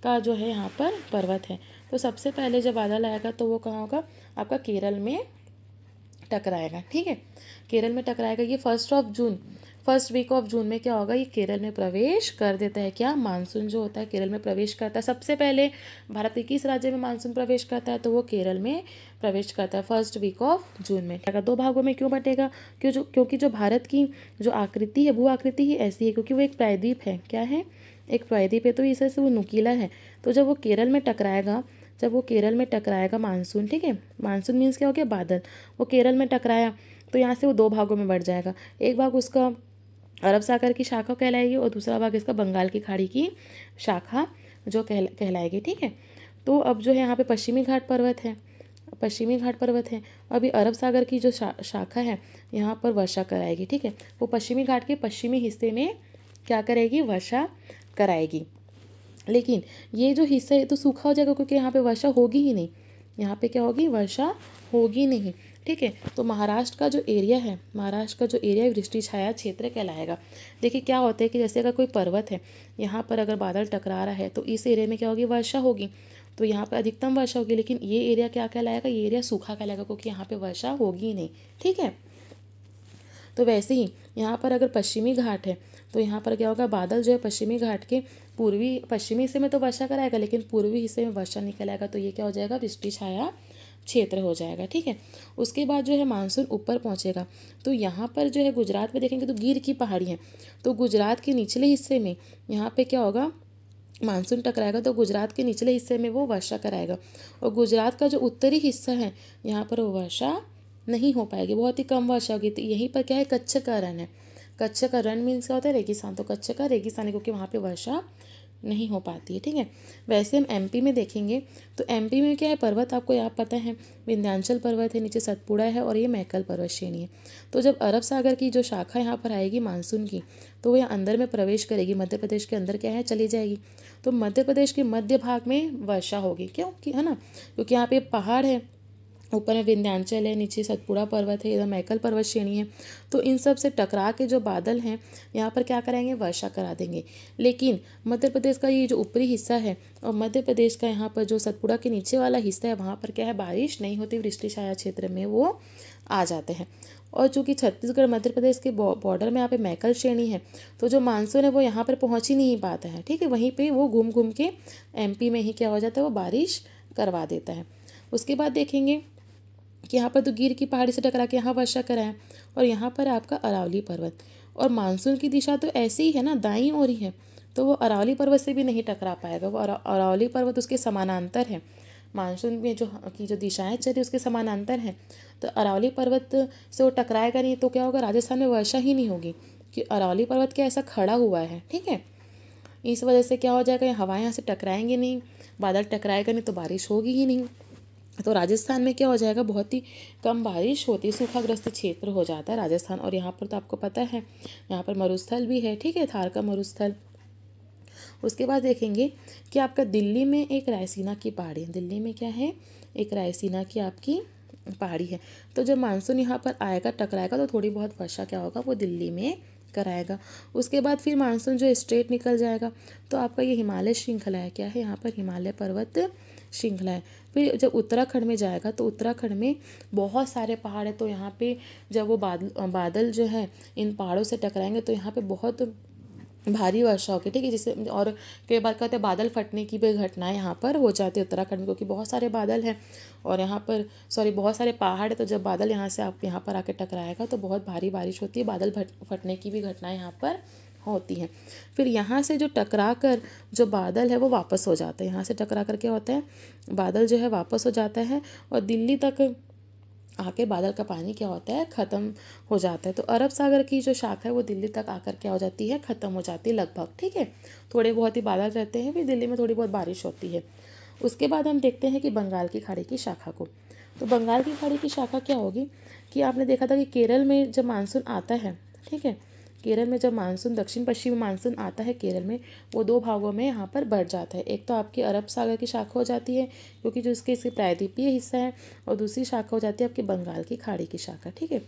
का जो है यहाँ पर पर्वत है। तो सबसे पहले जब बादल आएगा तो वो कहाँ होगा, आपका केरल में टकराएगा, ठीक है। केरल में टकराएगा। ये फर्स्ट वीक ऑफ जून में क्या होगा, ये केरल में प्रवेश कर देता है। क्या, मानसून जो होता है केरल में प्रवेश करता है। सबसे पहले भारत के किस राज्य में मानसून प्रवेश करता है, तो वो केरल में प्रवेश करता है फर्स्ट वीक ऑफ जून में। दो भागों में क्यों बटेगा, क्योंकि जो भारत की जो आकृति है, भू आकृति ही ऐसी है, क्योंकि वो एक प्रायद्वीप है। क्या है, एक प्रायद्वीप है, तो इस वजह से वो नुकीला है। तो जब वो केरल में टकराएगा मानसून, ठीक है, मानसून मीन्स क्या हो गया, बादल, वो केरल में टकराया तो यहाँ से वो दो भागों में बढ़ जाएगा। एक भाग उसका अरब सागर की शाखा कहलाएगी और दूसरा भाग इसका बंगाल की खाड़ी की शाखा जो कहलाएगी, ठीक है। तो अब जो है यहाँ पे पश्चिमी घाट पर्वत है। अभी अरब सागर की जो शाखा है यहाँ पर वर्षा कराएगी, ठीक है। वो पश्चिमी घाट के पश्चिमी हिस्से में क्या करेगी, वर्षा कराएगी। लेकिन ये जो हिस्सा है तो सूखा हो जाएगा, क्योंकि यहाँ पे वर्षा होगी ही नहीं। यहाँ पे क्या होगी, वर्षा होगी नहीं, ठीक है। तो महाराष्ट्र का जो एरिया वृष्टि छाया क्षेत्र कहलाएगा। देखिए क्या होता है कि जैसे अगर कोई पर्वत है, यहाँ पर अगर बादल टकरा रहा है तो इस एरिया में क्या होगी, वर्षा होगी, तो यहाँ पर अधिकतम वर्षा होगी। लेकिन ये एरिया क्या कहलाएगा, ये एरिया सूखा कहलाएगा, क्योंकि यहाँ पे वर्षा होगी ही नहीं, ठीक है। तो वैसे ही यहाँ पर अगर पश्चिमी घाट है तो यहाँ पर क्या होगा, बादल जो है पश्चिमी घाट के पश्चिमी हिस्से में तो वर्षा कराएगा, लेकिन पूर्वी हिस्से में वर्षा नहीं कराएगा। तो ये क्या हो जाएगा, वृष्टि छाया क्षेत्र हो जाएगा, ठीक है। उसके बाद जो है मानसून ऊपर पहुँचेगा। तो यहाँ पर जो है गुजरात में देखेंगे तो गिर की पहाड़ी है, तो गुजरात के निचले हिस्से में यहाँ पे क्या होगा, मानसून टकराएगा तो गुजरात के निचले हिस्से में वो वर्षा कराएगा। और गुजरात का जो उत्तरी हिस्सा है यहाँ पर वो वर्षा नहीं हो पाएगी, बहुत ही कम वर्षा होगी। तो यहीं पर क्या है, कच्छ का रण है। कच्छ का रण मीन्स क्या होता है, रेगिस्तान। तो कच्छ का रेगिस्तान है, क्योंकि वहाँ पे वर्षा नहीं हो पाती है, ठीक है। वैसे हम एमपी में देखेंगे तो एमपी में क्या है, पर्वत आपको यहाँ पता है, विंध्याचल पर्वत है, नीचे सतपुड़ा है और ये मैकल पर्वत श्रेणी है। तो जब अरब सागर की जो शाखा यहाँ पर आएगी मानसून की, तो वो यहाँ अंदर में प्रवेश करेगी, मध्य प्रदेश के अंदर क्या है, चली जाएगी। तो मध्य प्रदेश के मध्य भाग में वर्षा होगी, क्यों कि है ना, क्योंकि यहाँ पे पहाड़ है, ऊपर में विंध्याचल है, नीचे सतपुड़ा पर्वत है, इधर मैकल पर्वत श्रेणी है। तो इन सब से टकरा के जो बादल हैं यहाँ पर क्या कराएंगे, वर्षा करा देंगे। लेकिन मध्य प्रदेश का ये जो ऊपरी हिस्सा है और मध्य प्रदेश का यहाँ पर जो सतपुड़ा के नीचे वाला हिस्सा है, वहाँ पर क्या है, बारिश नहीं होती, वृष्टि छाया क्षेत्र में वो आ जाते हैं। और चूँकि छत्तीसगढ़ मध्य प्रदेश के बॉर्डर में यहाँ पे मैकल श्रेणी है, तो जो मानसून है वो यहाँ पर पहुँच ही नहीं पाता है, ठीक है। वहीं पे वो घूम घूम के एमपी में ही क्या हो जाता है, वो बारिश करवा देता है। उसके बाद देखेंगे कि यहाँ पर तो गिर की पहाड़ी से टकरा के यहाँ वर्षा कराए, और यहाँ पर आपका अरावली पर्वत, और मानसून की दिशा तो ऐसी ही है ना, दाईं ओर ही है, तो वो अरावली पर्वत से भी नहीं टकरा पाएगा। वो अरावली पर्वत उसके समानांतर है, मानसून में जो दिशाएं चली उसके समानांतर हैं, तो अरावली पर्वत से वो टकराएगा नहीं, तो क्या होगा, राजस्थान में वर्षा ही नहीं होगी, कि अरावली पर्वत क्या ऐसा खड़ा हुआ है, ठीक है। इस वजह से क्या हो जाएगा, हवाएं यहाँ से टकराएंगे नहीं, बादल टकराएगा नहीं, तो बारिश होगी ही नहीं। तो राजस्थान में क्या हो जाएगा, बहुत ही कम बारिश होती है, सूखाग्रस्त क्षेत्र हो जाता है राजस्थान। और यहाँ पर तो आपको पता है, यहाँ पर मरुस्थल भी है, ठीक है, थार का मरुस्थल। उसके बाद देखेंगे कि आपका दिल्ली में एक रायसीना की पहाड़ी है। दिल्ली में क्या है, एक रायसीना की आपकी पहाड़ी है। तो जब मानसून यहाँ पर आएगा, टकराएगा, तो थोड़ी बहुत वर्षा क्या होगा, वो दिल्ली में कराएगा। उसके बाद फिर मानसून जो स्ट्रेट निकल जाएगा, तो आपका ये हिमालय श्रृंखला है, क्या है यहाँ पर, हिमालय पर्वत श्रृंखला है। फिर जब उत्तराखंड में जाएगा, तो उत्तराखंड में बहुत सारे पहाड़ है, तो यहाँ पे जब वो बादल जो है इन पहाड़ों से टकराएंगे, तो यहाँ पे बहुत भारी वर्षा होगी, ठीक है। जिससे और कई बार क्या होता है, बादल फटने की भी घटनाएं यहाँ पर हो जाती है उत्तराखंड में, क्योंकि बहुत सारे बादल हैं और यहाँ पर बहुत सारे पहाड़ है। तो जब बादल यहाँ से आप यहाँ पर आके टकराएगा, तो बहुत भारी बारिश होती है, बादल फटने की भी घटनाएं यहाँ पर होती हैं। फिर यहाँ से जो टकरा कर जो बादल है वो वापस हो जाता है, यहाँ से टकरा कर क्या होता है, बादल जो है वापस हो जाता है, और दिल्ली तक आके बादल का पानी क्या होता है, ख़त्म हो जाता है। तो अरब सागर की जो शाखा है वो दिल्ली तक आकर क्या हो जाती है, ख़त्म हो जाती है लगभग, ठीक है। थोड़े बहुत ही बादल रहते हैं, फिर दिल्ली में थोड़ी बहुत बारिश होती है। उसके बाद हम देखते हैं कि बंगाल की खाड़ी की शाखा को। तो बंगाल की खाड़ी की शाखा क्या होगी, कि आपने देखा था कि केरल में जब मानसून आता है, ठीक है, केरल में जब मानसून दक्षिण पश्चिम मानसून आता है केरल में, वो दो भागों में यहाँ पर बढ़ जाता है। एक तो आपकी अरब सागर की शाखा हो जाती है, क्योंकि जो इसके प्रायद्वीपीय हिस्सा है, और दूसरी शाखा हो जाती है आपकी बंगाल की खाड़ी की शाखा, ठीक है।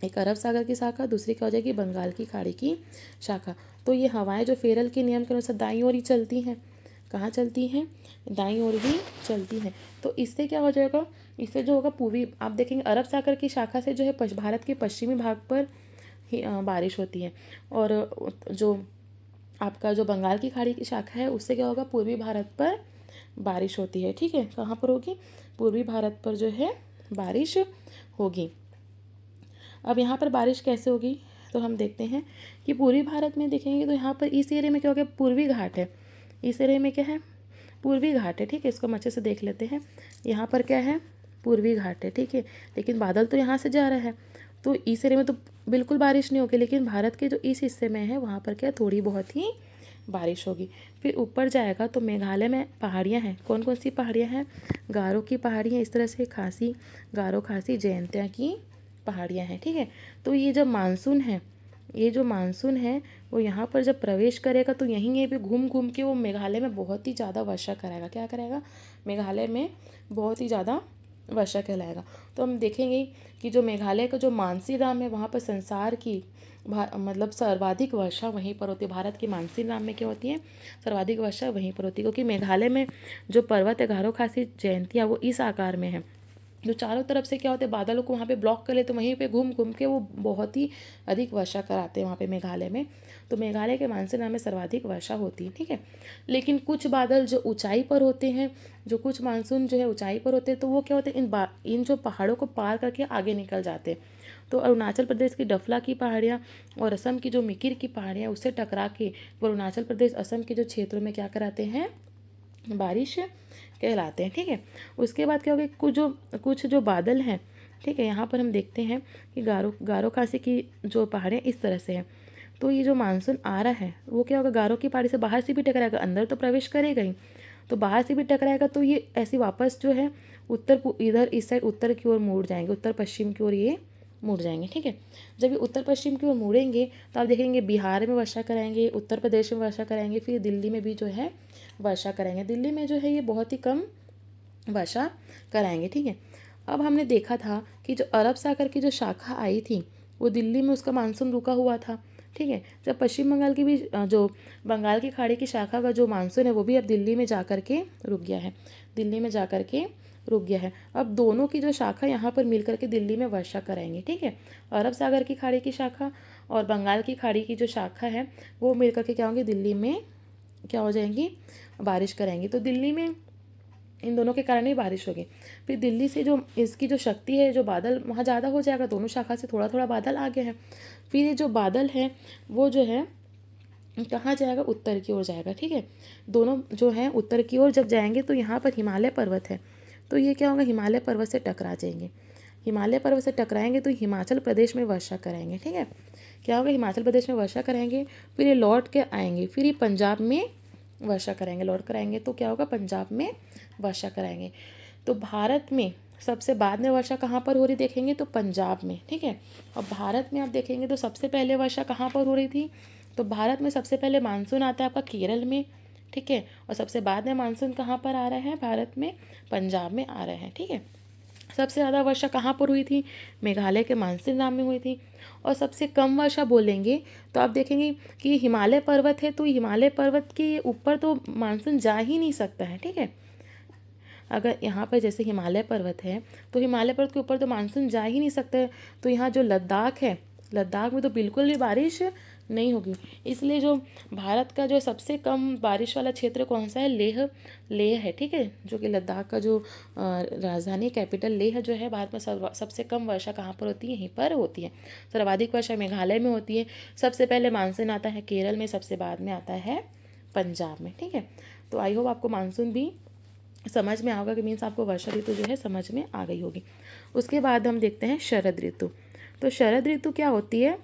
एक अरब सागर की शाखा, दूसरी क्या हो जाएगी, बंगाल की खाड़ी की शाखा। तो ये हवाएं जो फेरल के नियम के अनुसार दाईं ओर ही चलती हैं, कहाँ चलती हैं, दाईं ओर ही चलती हैं। तो इससे क्या हो जाएगा, इससे जो होगा पूर्वी, आप देखेंगे अरब सागर की शाखा से जो है भारत के पश्चिमी भाग पर बारिश होती है, और जो आपका जो बंगाल की खाड़ी की शाखा है उससे क्या होगा, पूर्वी भारत पर बारिश होती है, ठीक है। कहाँ पर होगी, पूर्वी भारत पर जो है बारिश होगी। अब यहाँ पर बारिश कैसे होगी, तो हम देखते हैं कि पूर्वी भारत में देखेंगे, तो यहाँ पर इस एरिया में क्या हो गया, पूर्वी घाट है, इस एरिया में क्या है, पूर्वी घाट है, ठीक है। इसको हम अच्छे से देख लेते हैं, यहाँ पर क्या है, पूर्वी घाट है, ठीक है। लेकिन बादल तो यहाँ से जा रहा है, तो इस एरिया में तो बिल्कुल बारिश नहीं होगी, लेकिन भारत के जो इस हिस्से में है वहाँ पर क्या थोड़ी बहुत ही बारिश होगी। फिर ऊपर जाएगा तो मेघालय में पहाड़ियाँ हैं, कौन कौन सी पहाड़ियाँ हैं, गारो की पहाड़ियाँ, इस तरह से खासी, गारो खासी जयंतिया की पहाड़ियाँ हैं, ठीक है। तो ये जब मानसून है, ये जो मानसून है वो यहाँ पर जब प्रवेश करेगा, तो यहीं पे घूम घूम के वो मेघालय में बहुत ही ज़्यादा वर्षा कराएगा, क्या कराएगा, मेघालय में बहुत ही ज़्यादा वर्षा कहलाएगा। तो हम देखेंगे कि जो मेघालय का जो मानसीराम है, वहाँ पर संसार की मतलब सर्वाधिक वर्षा वहीं पर होती है। भारत के मानसीराम में क्या होती है, सर्वाधिक वर्षा वहीं पर होती है, क्योंकि मेघालय में जो पर्वत है गारो खासी जयंतिया, वो इस आकार में है, जो चारों तरफ से क्या होते हैं, बादलों को वहाँ पे ब्लॉक कर ले, तो वहीं पे घूम घूम के वो बहुत ही अधिक वर्षा कराते हैं वहाँ पे मेघालय में। तो मेघालय के मानसून में सर्वाधिक वर्षा होती है, ठीक है। लेकिन कुछ बादल जो ऊंचाई पर होते हैं, जो कुछ मानसून जो है ऊंचाई पर होते हैं, तो वो क्या होते हैं, इन जो पहाड़ों को पार करके आगे निकल जाते हैं। तो अरुणाचल प्रदेश की डफला की पहाड़ियाँ और असम की जो मिकिर की पहाड़ियाँ, उससे टकरा के वो अरुणाचल प्रदेश असम के जो क्षेत्रों में क्या कराते हैं, बारिश कहलाते हैं, ठीक है। उसके बाद क्या होगा, कुछ जो बादल हैं, ठीक है, यहाँ पर हम देखते हैं कि गारो खासी की जो पहाड़ियाँ इस तरह से हैं। तो ये जो मानसून आ रहा है वो क्या होगा, गारो की पहाड़ी से बाहर से भी टकराएगा, अंदर तो प्रवेश करेगा ही, तो बाहर से भी टकराएगा, तो ये ऐसी वापस जो है इधर इस साइड उत्तर की ओर मुड़ जाएंगे, उत्तर पश्चिम की ओर ये मुड़ जाएंगे, ठीक है। जब ये उत्तर पश्चिम की ओर मुड़ेंगे, तो आप देखेंगे बिहार में वर्षा कराएंगे, उत्तर प्रदेश में वर्षा कराएंगे, फिर दिल्ली में भी जो है वर्षा कराएंगे। दिल्ली में जो है ये बहुत ही कम वर्षा कराएंगे, ठीक है। अब हमने देखा था कि जो अरब सागर की जो शाखा आई थी, वो दिल्ली में उसका मानसून रुका हुआ था, ठीक है। जब पश्चिम बंगाल की भी जो बंगाल की खाड़ी की शाखा का जो मानसून है वो भी अब दिल्ली में जा कर के रुक गया है, दिल्ली में जा कर के रुक गया है। अब दोनों की जो शाखा यहाँ पर मिल करके दिल्ली में वर्षा कराएंगे, ठीक है। अरब सागर की खाड़ी की शाखा और बंगाल की खाड़ी की जो शाखा है वो मिल करके क्या होंगे, दिल्ली में क्या हो जाएंगी, बारिश कराएंगी। तो दिल्ली में इन दोनों के कारण ही बारिश होगी। फिर दिल्ली से जो इसकी जो शक्ति है, जो बादल वहाँ ज़्यादा हो जाएगा, दोनों शाखा से थोड़ा थोड़ा बादल आगे है। फिर ये जो बादल है वो जो है कहाँ जाएगा, उत्तर की ओर जाएगा, ठीक है। दोनों जो हैं उत्तर की ओर जब जाएंगे तो यहाँ पर हिमालय पर्वत है, तो ये क्या होगा, हिमालय पर्वत से टकरा जाएंगे। हिमालय पर्वत से टकराएंगे तो हिमाचल प्रदेश में वर्षा कराएंगे, ठीक है। क्या होगा, हिमाचल प्रदेश में वर्षा कराएंगे, फिर ये लौट के आएंगे, फिर ये पंजाब में वर्षा कराएंगे, लौट कर आएंगे तो क्या होगा, पंजाब में वर्षा कराएंगे। तो भारत में सबसे बाद में वर्षा कहाँ पर हो रही देखेंगे तो पंजाब में, ठीक है। और भारत में आप देखेंगे तो सबसे पहले वर्षा कहाँ पर हो रही थी, तो भारत में सबसे पहले मानसून आता है आपका केरल में, ठीक है। और सबसे बाद में मानसून कहाँ पर आ रहा है, भारत में पंजाब में आ रहा है, ठीक है। सबसे ज़्यादा वर्षा कहाँ पर हुई थी, मेघालय के मानसीराम में हुई थी। और सबसे कम वर्षा बोलेंगे तो आप देखेंगे कि हिमालय पर्वत है, तो हिमालय पर्वत के ऊपर तो मानसून जा ही नहीं सकता है, ठीक है। अगर यहाँ पर जैसे हिमालय पर्वत है तो हिमालय पर्वत के ऊपर तो मानसून जा ही नहीं सकता है। तो यहाँ जो लद्दाख है, लद्दाख में तो बिल्कुल भी बारिश नहीं होगी। इसलिए जो भारत का जो सबसे कम बारिश वाला क्षेत्र कौन सा है, लेह है, ठीक है। जो कि लद्दाख का जो राजधानी कैपिटल लेह जो है, भारत में सबसे कम वर्षा कहाँ पर होती है, यहीं पर होती है। सर्वाधिक वर्षा मेघालय में होती है। सबसे पहले मानसून आता है केरल में, सबसे बाद में आता है पंजाब में, ठीक है। तो आई होप आपको मानसून भी समझ में आएगा कि मीन्स आपको वर्षा ऋतु जो है समझ में आ गई होगी। उसके बाद हम देखते हैं शरद ऋतु। तो शरद ऋतु क्या होती है,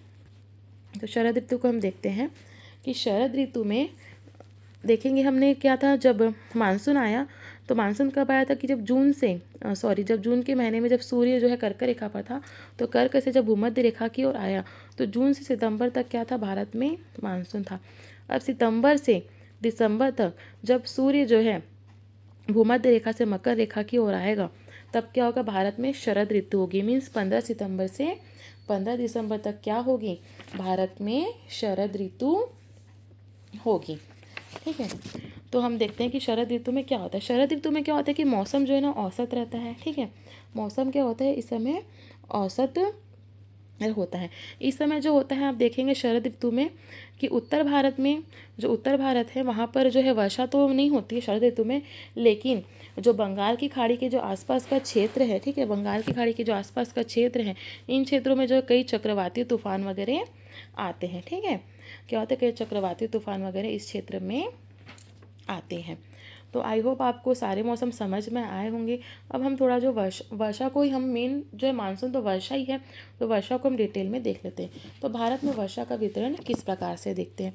तो शरद ऋतु को हम देखते हैं कि शरद ऋतु में देखेंगे हमने क्या था, जब मानसून आया तो मानसून कब आया था कि जब जब जून के महीने में जब सूर्य जो है कर्क रेखा पर था, तो कर्क से जब भूमध्य रेखा की ओर आया तो जून से सितंबर तक क्या था, भारत में मानसून था। अब सितंबर से दिसंबर तक जब सूर्य जो है भूमध्य रेखा से मकर रेखा की ओर आएगा तब क्या होगा, भारत में शरद ऋतु होगी। मीन्स 15 सितंबर से 15 दिसंबर तक क्या होगी, भारत में शरद ऋतु होगी, ठीक है। तो हम देखते हैं कि शरद ऋतु में क्या होता है। शरद ऋतु में क्या होता है कि मौसम जो है ना औसत रहता है, ठीक है। मौसम क्या होता है इस समय, औसत होता है। इस समय जो होता है आप देखेंगे शरद ऋतु में कि उत्तर भारत में, जो उत्तर भारत है वहाँ पर जो है वर्षा तो नहीं होती है शरद ऋतु में, लेकिन जो बंगाल की खाड़ी के जो आसपास का क्षेत्र है, ठीक है, बंगाल की खाड़ी के जो आसपास का क्षेत्र है, इन क्षेत्रों में जो कई चक्रवाती तूफान वगैरह आते हैं, ठीक है। क्या होता है, कई चक्रवाती तूफान वगैरह इस क्षेत्र में आते हैं। तो आई होप आपको सारे मौसम समझ में आए होंगे। अब हम थोड़ा जो वर्षा को ही हम मेन जो है मानसून तो वर्षा ही है, तो वर्षा को हम डिटेल में देख लेते हैं। तो भारत में वर्षा का वितरण किस प्रकार से देखते हैं,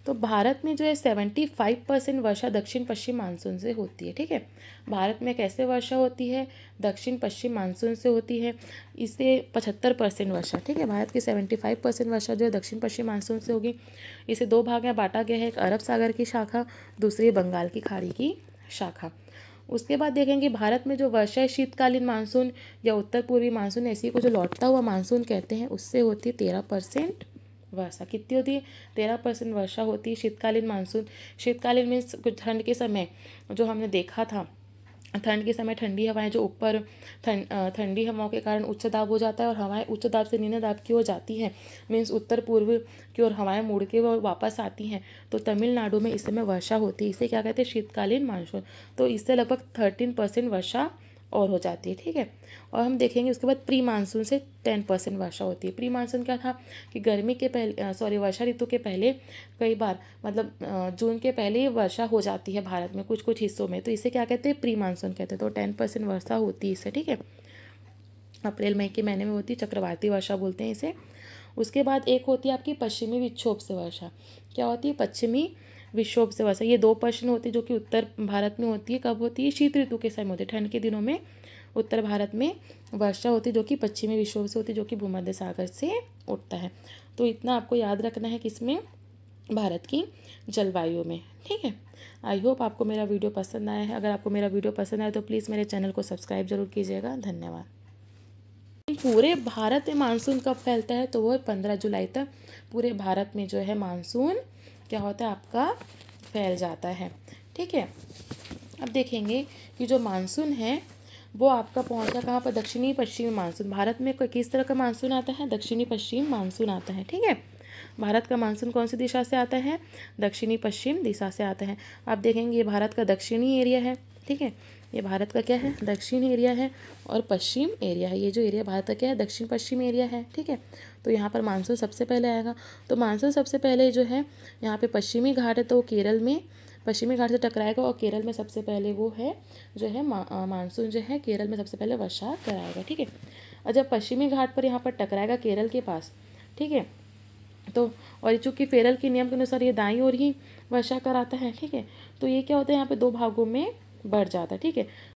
तो भारत में जो है 75% वर्षा दक्षिण पश्चिम मानसून से होती है, ठीक है। भारत में कैसे वर्षा होती है, दक्षिण पश्चिम मानसून से होती है। इससे 75% वर्षा, ठीक है, भारत की 75% वर्षा जो है दक्षिण पश्चिम मानसून से होगी। इसे दो भाग में बांटा गया है, एक अरब सागर की शाखा, दूसरी बंगाल की खाड़ी की शाखा। उसके बाद देखेंगे भारत में जो वर्षा है शीतकालीन मानसून या उत्तर पूर्वी मानसून, ऐसी को जो लौटता हुआ मानसून कहते हैं, उससे होती है 13% वर्षा। कितनी होती है, 13% वर्षा होती है शीतकालीन मानसून। शीतकालीन मीन्स कुछ ठंड के समय जो हमने देखा था, ठंड के समय ठंडी हवाएं जो ऊपर ठंडी हवाओं के कारण उच्च दाब हो जाता है और हवाएं उच्च दाब से निम्न दाब की ओर जाती हैं, मीन्स उत्तर पूर्व की ओर हवाएं मुड़ के वो वापस आती हैं। तो तमिलनाडु में इस समय वर्षा होती है, इसे क्या कहते हैं, शीतकालीन मानसून। तो इससे लगभग 13% वर्षा और हो जाती है, ठीक है। और हम देखेंगे उसके बाद प्री मानसून से 10% वर्षा होती है। प्री मानसून क्या था कि गर्मी के पहले वर्षा ऋतु के पहले कई बार मतलब जून के पहले ही वर्षा हो जाती है भारत में कुछ कुछ हिस्सों में, तो इसे क्या कहते हैं, प्री मानसून कहते हैं। तो 10% वर्षा होती है इससे, ठीक है। अप्रैल मई के महीने में होती है, चक्रवाती वर्षा बोलते हैं इसे। उसके बाद एक होती है आपकी पश्चिमी विक्षोभ से वर्षा। क्या होती है, पश्चिमी विक्षोभ से वर्षा। ये 2% होती है जो कि उत्तर भारत में होती है। कब होती है, शीत ऋतु के समय होती है, ठंड के दिनों में उत्तर भारत में वर्षा होती है जो कि पश्चिमी विक्षोभ से होती है, जो कि भूमध्य सागर से उठता है। तो इतना आपको याद रखना है किसमें, भारत की जलवायु में, ठीक है। आई होप आपको मेरा वीडियो पसंद आया है। अगर आपको मेरा वीडियो पसंद आया तो प्लीज़ मेरे चैनल को सब्सक्राइब जरूर कीजिएगा। धन्यवाद। पूरे भारत में मानसून कब फैलता है, तो वो है 15 जुलाई तक पूरे भारत में जो है मानसून क्या होता है आपका फैल जाता है। ठीक है, अब देखेंगे कि जो मानसून है वो आपका पहुंचा कहाँ पर, दक्षिणी पश्चिमी मानसून। भारत में किस तरह का मानसून आता है, दक्षिणी पश्चिम मानसून आता है। ठीक है, भारत का मानसून कौन सी दिशा से आता है, दक्षिणी पश्चिम दिशा से आता है। आप देखेंगे ये भारत का दक्षिणी एरिया है। ठीक है, ये भारत का क्या है, दक्षिण एरिया है, और पश्चिम एरिया है। ये जो एरिया भारत का क्या है, दक्षिण पश्चिम एरिया है। ठीक है, तो यहाँ पर मानसून सबसे पहले आएगा। तो मानसून सबसे पहले जो है यहाँ पे पश्चिमी घाट है, तो केरल में पश्चिमी घाट से टकराएगा, और केरल में सबसे पहले वो है जो है मानसून जो है केरल में सबसे पहले वर्षा कराएगा। ठीक है, और जब पश्चिमी घाट पर यहाँ पर टकराएगा केरल के पास, ठीक है, तो और चूँकि फेरल के नियम के अनुसार ये दाईं ओर ही वर्षा कराता है। ठीक है, तो ये क्या होता है, यहाँ पे दो भागों में बढ़ जाता है। ठीक है,